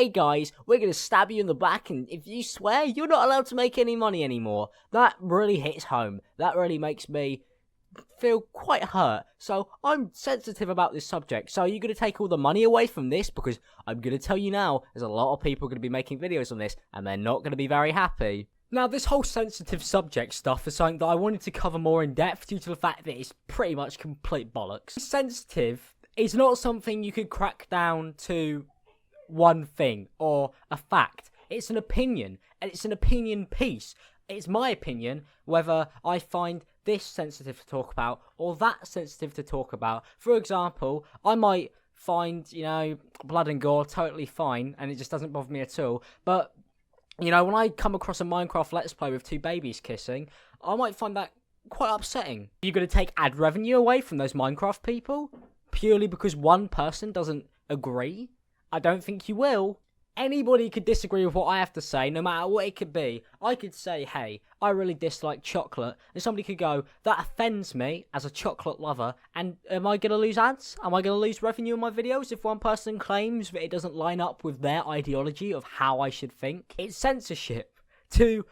hey guys, we're going to stab you in the back, and if you swear, you're not allowed to make any money anymore. That really hits home. That really makes me feel quite hurt. So I'm sensitive about this subject. So are you going to take all the money away from this? Because I'm going to tell you now, there's a lot of people going to be making videos on this, and they're not going to be very happy. Now, this whole sensitive subject stuff is something that I wanted to cover more in depth due to the fact that it's pretty much complete bollocks. Sensitive is not something you could crack down to one thing or a fact. It's an opinion, and it's an opinion piece. It's my opinion whether I find this sensitive to talk about or that sensitive to talk about. For example, I might find, blood and gore totally fine, and it just doesn't bother me at all, but when I come across a Minecraft Let's Play with two babies kissing, I might find that quite upsetting. Are you going to take ad revenue away from those Minecraft people purely because one person doesn't agree? I don't think you will. Anybody could disagree with what I have to say, no matter what it could be. I could say, hey, I really dislike chocolate, and somebody could go, that offends me as a chocolate lover, and am I going to lose ads? Am I going to lose revenue in my videos if one person claims that it doesn't line up with their ideology of how I should think? It's censorship to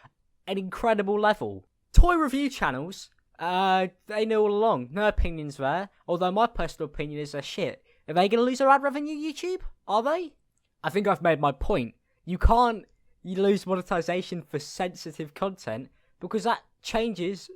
an incredible level. Toy review channels, they know all along, no opinions there, although my personal opinion is they're shit. Are they going to lose their ad revenue, YouTube? Are they? I think I've made my point. You lose monetization for sensitive content because that changes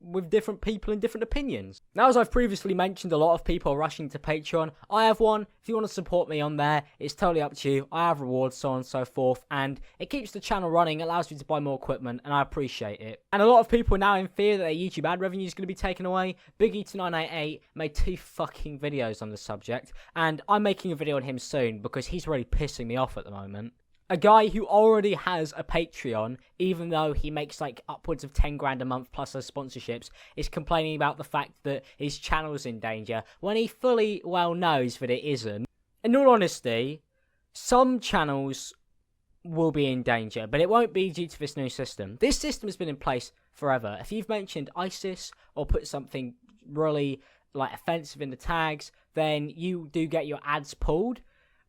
with different people and different opinions. Now, as I've previously mentioned, a lot of people are rushing to Patreon. I have one. If you want to support me on there, it's totally up to you. I have rewards, so on and so forth, and it keeps the channel running, allows me to buy more equipment, and I appreciate it. And a lot of people are now in fear that their YouTube ad revenue is going to be taken away. Biggie2988 made 2 fucking videos on the subject, and I'm making a video on him soon because he's really pissing me off at the moment. A guy who already has a Patreon, even though he makes like upwards of 10 grand a month plus those sponsorships, is complaining about the fact that his channel's in danger when he fully well knows that it isn't. In all honesty, some channels will be in danger, but it won't be due to this new system. This system has been in place forever. If you've mentioned ISIS or put something really offensive in the tags, then you do get your ads pulled.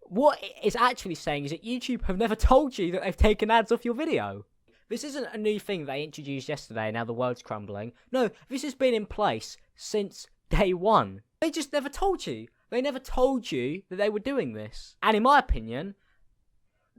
What it's actually saying is that YouTube have never told you that they've taken ads off your video. This isn't a new thing they introduced yesterday and now the world's crumbling. No, this has been in place since day one. They just never told you. They never told you that they were doing this. And in my opinion,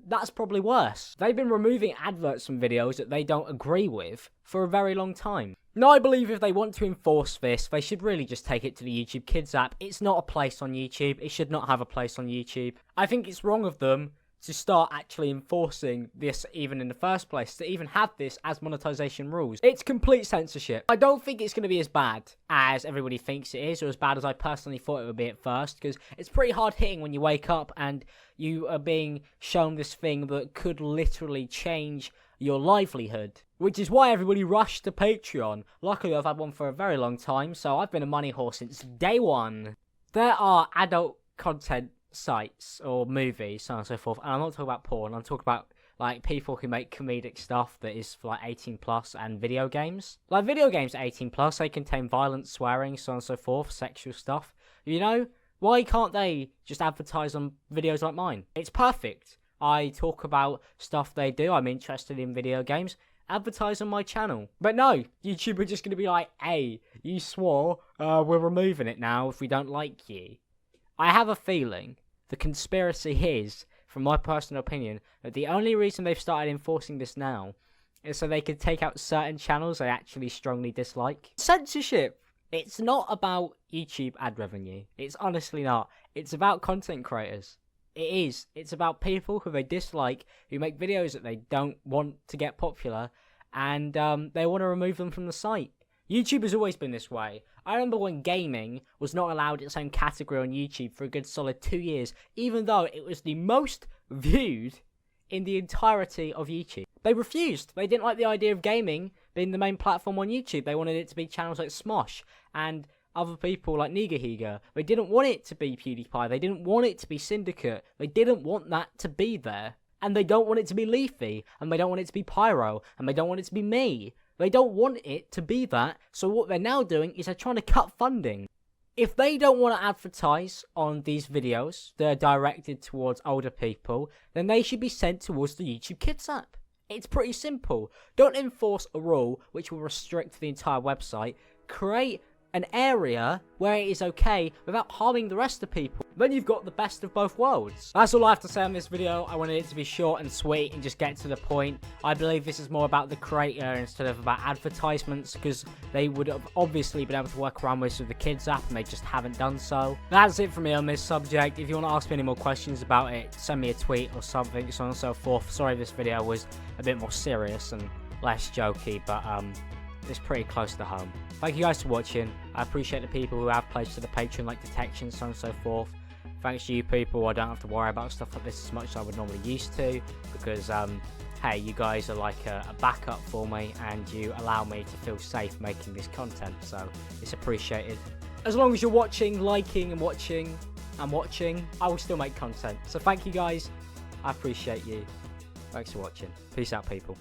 that's probably worse. They've been removing adverts from videos that they don't agree with for a very long time. Now, I believe if they want to enforce this, they should really just take it to the YouTube Kids app. It's not a place on YouTube. It should not have a place on YouTube. I think it's wrong of them to start actually enforcing this even in the first place, to even have this as monetization rules. It's complete censorship. I don't think it's going to be as bad as everybody thinks it is, or as bad as I personally thought it would be at first, because it's pretty hard hitting when you wake up and you are being shown this thing that could literally change your livelihood, which is why everybody rushed to Patreon. Luckily, I've had one for a very long time, so I've been a money whore since day one. There are adult content sites or movies, so on and so forth, and I'm not talking about porn. I'm talking about people who make comedic stuff that is for 18 plus, and video games. Video games are 18 plus. They contain violence, swearing, so on and so forth, sexual stuff. Why can't they just advertise on videos like mine? It's perfect. I talk about stuff they do. I'm interested in video games. Advertise on my channel. But no, YouTube are just going to be like, hey, you swore, we're removing it now if we don't like you. I have a feeling the conspiracy is, from my personal opinion, that the only reason they've started enforcing this now is so they could take out certain channels they actually strongly dislike. Censorship! It's not about YouTube ad revenue. It's honestly not. It's about content creators. It is. It's about people who they dislike, who make videos that they don't want to get popular, and they want to remove them from the site. YouTube has always been this way. I remember when gaming was not allowed its own category on YouTube for a good solid 2 years, even though it was the most viewed in the entirety of YouTube. They refused. They didn't like the idea of gaming being the main platform on YouTube. They wanted it to be channels like Smosh and other people like Nigahiga. They didn't want it to be PewDiePie. They didn't want it to be Syndicate. They didn't want that to be there. And they don't want it to be Leafy. And they don't want it to be Pyro. And they don't want it to be me. They don't want it to be that. So what they're now doing is they're trying to cut funding. If they don't want to advertise on these videos that are directed towards older people, then they should be sent towards the YouTube Kids app. It's pretty simple. Don't enforce a rule which will restrict the entire website. Create an area where it is okay without harming the rest of people. Then you've got the best of both worlds. That's all I have to say on this video. I wanted it to be short and sweet and just get to the point. I believe this is more about the creator instead of about advertisements, because they would have obviously been able to work around with the Kids app and they just haven't done so. That's it for me on this subject. If you want to ask me any more questions about it, send me a tweet or something, so on and so forth. Sorry this video was a bit more serious and less jokey, but it's pretty close to home. Thank you guys for watching. I appreciate the people who have pledged to the Patreon, like detection, so on and so forth. Thanks to you people, I don't have to worry about stuff like this as much as I would normally used to, because hey, you guys are like a backup for me, and you allow me to feel safe making this content, so it's appreciated. As long as you're watching, liking and watching, I will still make content. So thank you guys, I appreciate you. Thanks for watching. Peace out, people.